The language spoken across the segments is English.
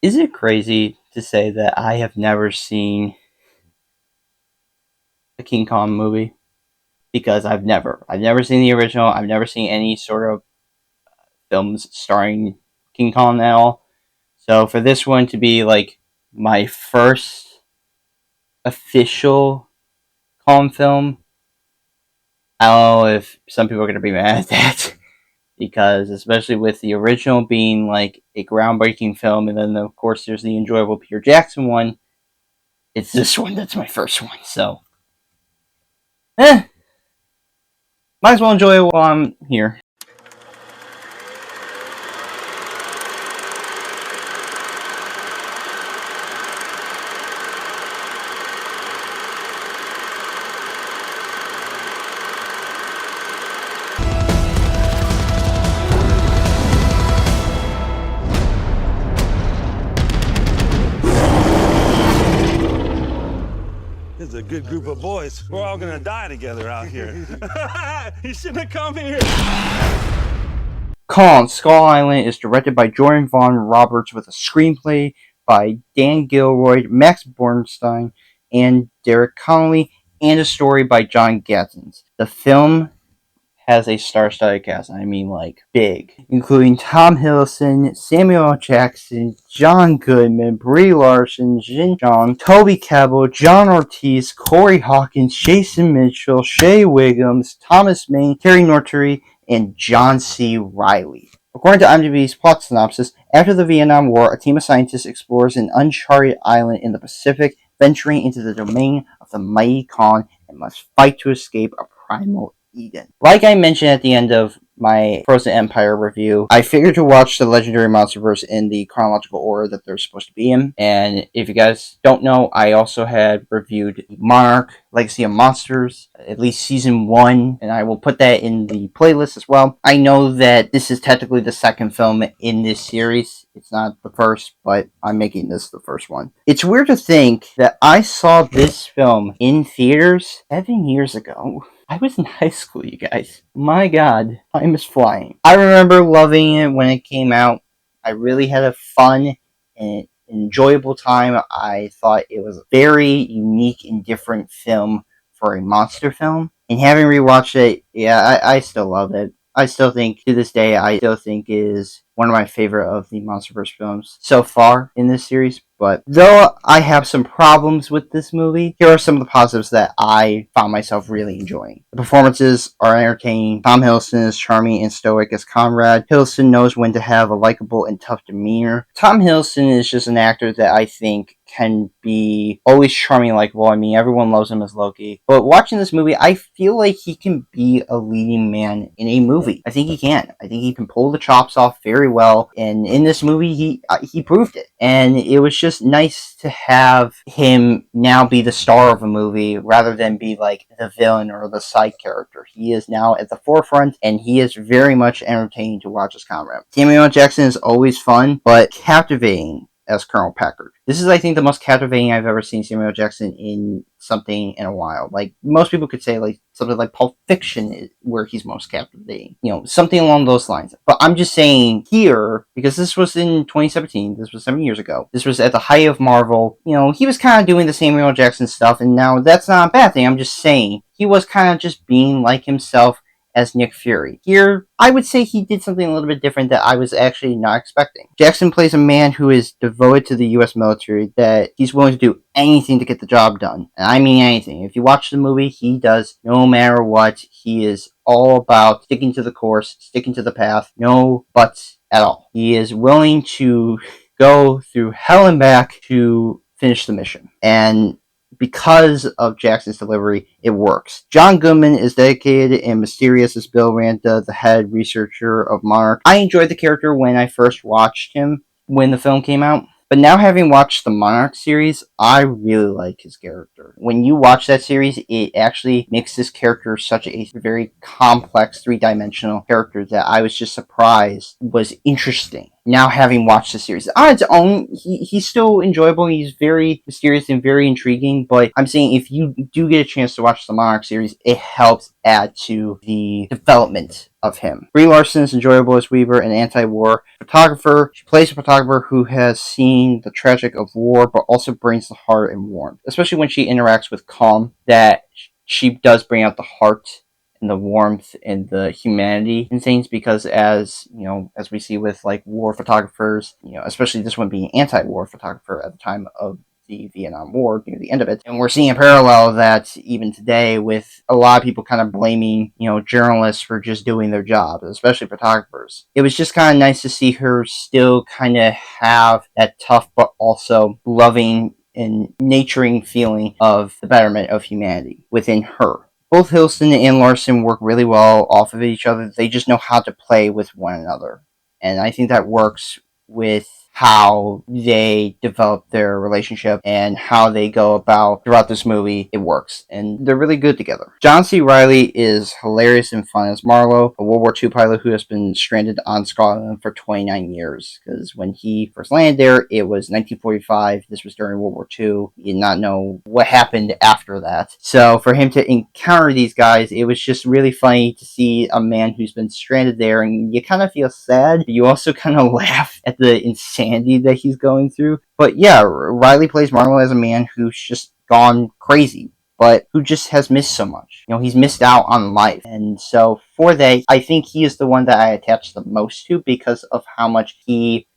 Is it crazy to say that I have never seen a King Kong movie? Because I've never seen the original. I've never seen any sort of films starring King Kong at all. So for this one to be like my first official Kong film, I don't know if some people are going to be mad at that. Because especially with the original being like a groundbreaking film, and then of course there's the enjoyable Peter Jackson one, it's this one that's my first one. So, might as well enjoy it while I'm here. This is a good group of boys. We're all gonna die together out here. You shouldn't have come here. Kong Skull Island is directed by Jordan Vogt-Roberts with a screenplay by Dan Gilroy, Max Borenstein, and Derek Connolly, and a story by John Gatins. The film has a star-studded cast. I mean, like, big. Including Tom Hiddleston, Samuel L. Jackson, John Goodman, Brie Larson, Jing, Toby Kebbell, John Ortiz, Corey Hawkins, Jason Mitchell, Shea Whigham, Thomas Mann, Terry Notary, and John C. Reilly. According to IMDb's plot synopsis, after the Vietnam War, a team of scientists explores an uncharted island in the Pacific, venturing into the domain of the mighty Kong, and must fight to escape a primal Eden. Like I mentioned at the end of my Frozen Empire review, I figured to watch the Legendary Monsterverse in the chronological order that they're supposed to be in. And if you guys don't know, I also had reviewed Monarch, Legacy of Monsters, at least Season 1, and I will put that in the playlist as well. I know that this is technically the second film in this series. It's not the first, but I'm making this the first one. It's weird to think that I saw this film in theaters 7 years ago. I was in high school, you guys. My god, time is flying. I remember loving it when it came out. I really had a fun and enjoyable time. I thought it was a very unique and different film for a monster film. And having rewatched it, yeah, I still love it. I still think, to this day, I still think it is one of my favorite of the MonsterVerse films so far in this series. But though I have some problems with this movie, here are some of the positives that I found myself really enjoying. The performances are entertaining. Tom Hiddleston is charming and stoic as Conrad. Hiddleston knows when to have a likable and tough demeanor. Tom Hiddleston is just an actor that I think can be always charming and likable. I mean, everyone loves him as Loki. But watching this movie, I feel like he can be a leading man in a movie. I think he can. I think he can pull the chops off very well. And in this movie, he proved it. And it was just nice to have him now be the star of a movie rather than be like the villain or the side character. He is now at the forefront, and he is very much entertaining to watch as Conrad. Samuel L. Jackson is always fun, but captivating as Colonel Packard. This is, I think, the most captivating I've ever seen Samuel L. Jackson in something in a while. Like, most people could say, like, something like Pulp Fiction is where he's most captivating. You know, something along those lines. But I'm just saying here, because this was in 2017, this was 7 years ago, this was at the height of Marvel, you know, he was kind of doing the Samuel L. Jackson stuff, and now that's not a bad thing. I'm just saying, he was kind of just being like himself as Nick Fury. Here, I would say he did something a little bit different that I was actually not expecting. Jackson plays a man who is devoted to the U.S. military, that he's willing to do anything to get the job done. And I mean anything. If you watch the movie, he does no matter what. He is all about sticking to the course, sticking to the path, no buts at all. He is willing to go through hell and back to finish the mission. And because of Jackson's delivery, it works. John Goodman is dedicated and mysterious as Bill Randa, the head researcher of Monarch. I enjoyed the character when I first watched him when the film came out. But now, having watched the Monarch series, I really like his character. When you watch that series, it actually makes this character such a very complex, three-dimensional character that I was just surprised was interesting. now having watched the series. On its own, he's still enjoyable. He's very mysterious and very intriguing, but I'm saying if you do get a chance to watch the Monarch series, it helps add to the development of him. Brie Larson is enjoyable as Weaver, an anti-war photographer. She plays a photographer who has seen the tragic of war, but also brings the heart and warmth, especially when she interacts with Calm, that she does bring out the heart and the warmth and the humanity in things, because as we see with like war photographers, especially this one being anti-war photographer at the time of the Vietnam War, near the end of it. And we're seeing a parallel that even today, with a lot of people kind of blaming, journalists for just doing their job, especially photographers. It was just kind of nice to see her still kind of have that tough but also loving and nurturing feeling of the betterment of humanity within her. Both Hiddleston and Larson work really well off of each other. They just know how to play with one another. And I think that works with how they develop their relationship and how they go about throughout this movie. It works, and they're really good together. John C. Reilly is hilarious and fun as Marlowe, a World War II pilot who has been stranded on Scotland for 29 years, because when he first landed there, it was 1945. This was during World War II. He did not know what happened after that. So for him to encounter these guys, it was just really funny to see a man who's been stranded there, and you kind of feel sad, but you also kind of laugh at the insanity that he's going through. But yeah, Reilly plays Marlowe as a man who's just gone crazy, but who just has missed so much. He's missed out on life. And so for that, I think he is the one that I attach the most to, because of how much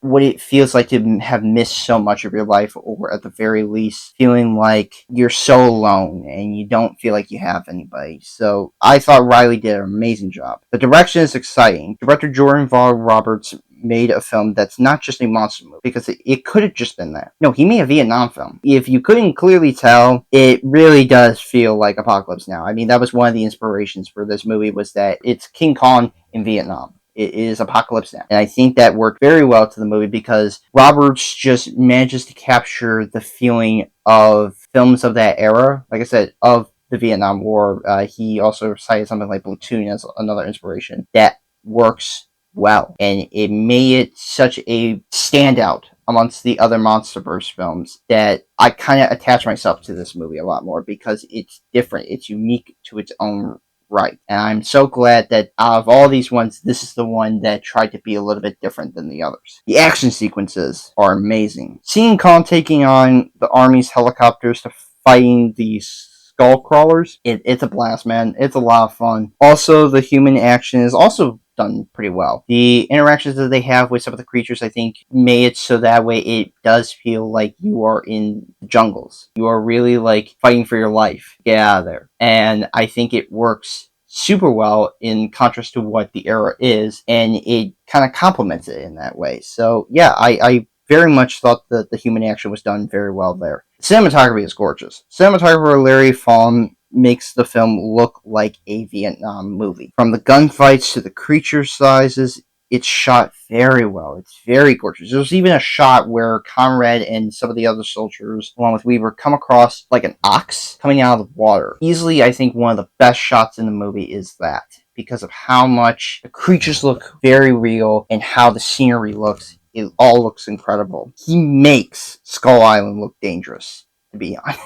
what it feels like to have missed so much of your life, or at the very least, feeling like you're so alone and you don't feel like you have anybody. So I thought Reilly did an amazing job. The direction is exciting. Director Jordan Vogt-Roberts made a film that's not just a monster movie, because it could have just been that. No, he made a Vietnam film. If you couldn't clearly tell, it really does feel like Apocalypse Now. I mean, that was one of the inspirations for this movie, was that it's King Kong in Vietnam. It is Apocalypse Now. And I think that worked very well to the movie, because Roberts just manages to capture the feeling of films of that era, like I said, of the Vietnam War. He also cited something like Platoon as another inspiration that works well, and it made it such a standout amongst the other MonsterVerse films that I kind of attach myself to this movie a lot more, because it's different, it's unique to its own right. And I'm so glad that out of all these ones, this is the one that tried to be a little bit different than the others. The action sequences are amazing. Seeing Kong taking on the Army's helicopters to fighting these skull crawlers, it's a blast, man. It's a lot of fun. Also, the human action is also done pretty well. The interactions that they have with some of the creatures, I think, made it so that way it does feel like you are in the jungles. You are really like fighting for your life. Get out of there. And I think it works super well in contrast to what the era is, and it kind of complements it in that way. So yeah, I very much thought that the human action was done very well there. Cinematography is gorgeous. Cinematographer Larry Fong makes the film look like a Vietnam movie. From the gunfights to the creature sizes, it's shot very well. It's very gorgeous. There's even a shot where Conrad and some of the other soldiers, along with Weaver, come across like an ox coming out of the water. Easily, I think one of the best shots in the movie is that, because of how much the creatures look very real and how the scenery looks. It all looks incredible. He makes Skull Island look dangerous, to be honest.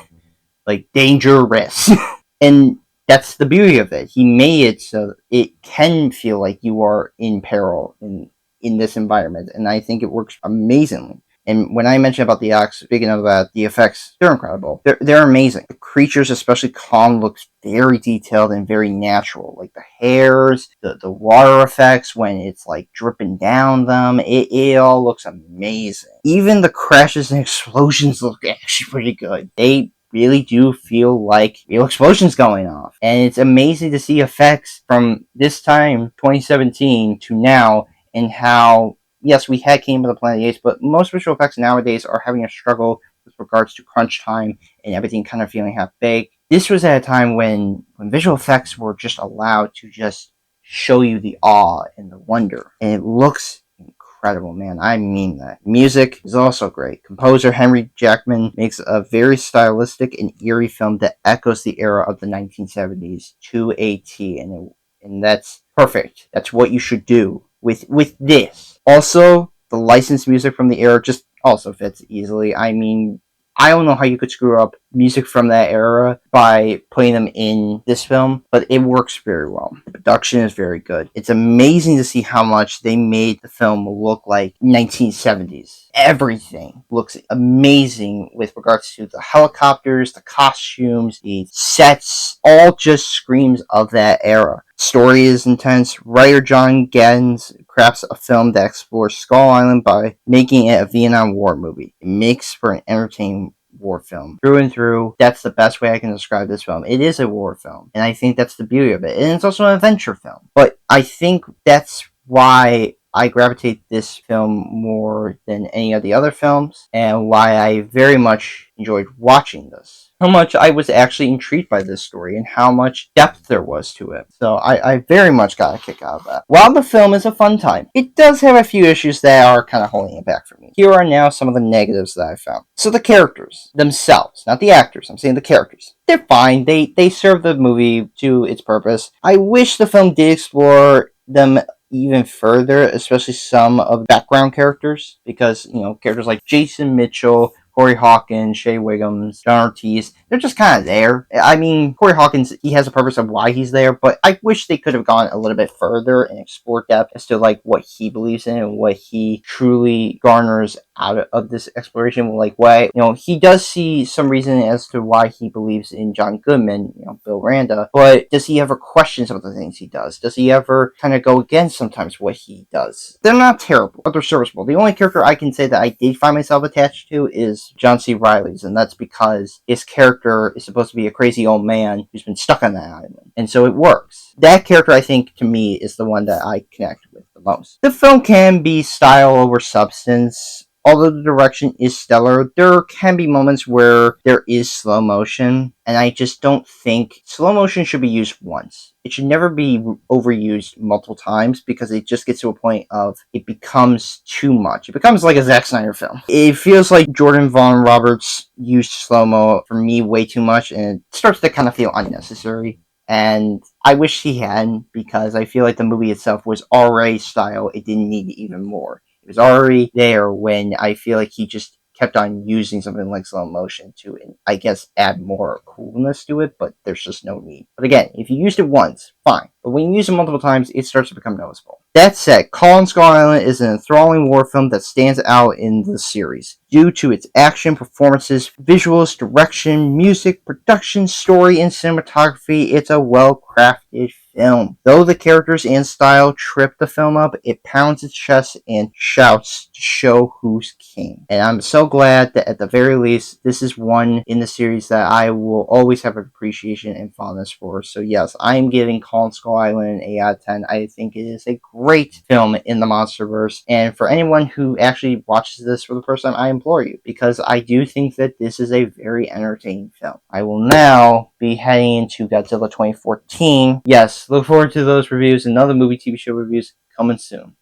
Like, dangerous. And that's the beauty of it. He made it so it can feel like you are in peril in this environment. And I think it works amazingly. And when I mentioned about the ox, speaking of that, the effects, they're incredible. They're amazing. The creatures, especially Kong, looks very detailed and very natural. Like the hairs, the water effects when it's like dripping down them. It all looks amazing. Even the crashes and explosions look actually pretty good. They really do feel like real explosions going off. And it's amazing to see effects from this time, 2017, to now, and how, yes, we had King of the Planet of the Apes, but most visual effects nowadays are having a struggle with regards to crunch time and everything kind of feeling half-baked. This was at a time when visual effects were just allowed to just show you the awe and the wonder. And it looks incredible, man. I mean that. Music is also great. Composer Henry Jackman makes a very stylistic and eerie film that echoes the era of the 1970s to a T, and that's perfect. That's what you should do with this. Also, The licensed music from the era just also fits easily. I mean, I don't know how you could screw up music from that era by putting them in this film, but it works very well. The production is very good. It's amazing to see how much they made the film look like 1970s. Everything looks amazing with regards to the helicopters, the costumes, the sets, all just screams of that era. Story is intense. Writer John Gatins crafts a film that explores Skull Island by making it a Vietnam War movie. It makes for an entertaining war film. Through and through, that's the best way I can describe this film. It is a war film, and I think that's the beauty of it. And it's also an adventure film. But I think that's why I gravitate this film more than any of the other films, and why I very much enjoyed watching this. How much I was actually intrigued by this story and how much depth there was to it. So I very much got a kick out of that. While the film is a fun time, it does have a few issues that are kind of holding it back for me. Here are now some of the negatives that I found. So the characters themselves, not the actors, I'm saying the characters. They're fine. They serve the movie to its purpose. I wish the film did explore them even further, especially some of the background characters, because, characters like Jason Mitchell, Corey Hawkins, Shea, Whigham, John Ortiz, they're just kind of there. I mean, Corey Hawkins, he has a purpose of why he's there, but I wish they could have gone a little bit further and explored depth as to what he believes in and what he truly garners out of this exploration. Why, he does see some reason as to why he believes in John Goodman, Bill Randa, but does he ever question some of the things he does? Does he ever kind of go against sometimes what he does? They're not terrible, but they're serviceable. The only character I can say that I did find myself attached to is John C. Reilly's, and that's because his character is supposed to be a crazy old man who's been stuck on that island, and so it works. That character, I think, to me, is the one that I connect with the most. The film can be style over substance. Although the direction is stellar, there can be moments where there is slow motion, and I just don't think slow motion should be used once. It should never be overused multiple times, because it just gets to a point of it becomes too much. It becomes like a Zack Snyder film. It feels like Jordan Vogt-Roberts used slow-mo for me way too much, and it starts to kind of feel unnecessary. And I wish he hadn't, because I feel like the movie itself was already style. It didn't need even more. It was already there when I feel like he just kept on using something like slow motion to, I guess, add more coolness to it, but there's just no need. But again, if you used it once, fine. But when you use it multiple times, it starts to become noticeable. That said, Call on Skull Island is an enthralling war film that stands out in the series due to its action, performances, visuals, direction, music, production, story, and cinematography. It's a well-crafted film. Though the characters and style trip the film up, it pounds its chest and shouts to show who's king. And I'm so glad that at the very least, this is one in the series that I will always have appreciation and fondness for. So yes, I'm giving Call on Skull Island an 8 out of 10. I think it is a great film in the MonsterVerse. And for anyone who actually watches this for the first time, I implore you, because I do think that this is a very entertaining film. I will now be heading into Godzilla 2014. Yes, look forward to those reviews and other movie TV show reviews coming soon.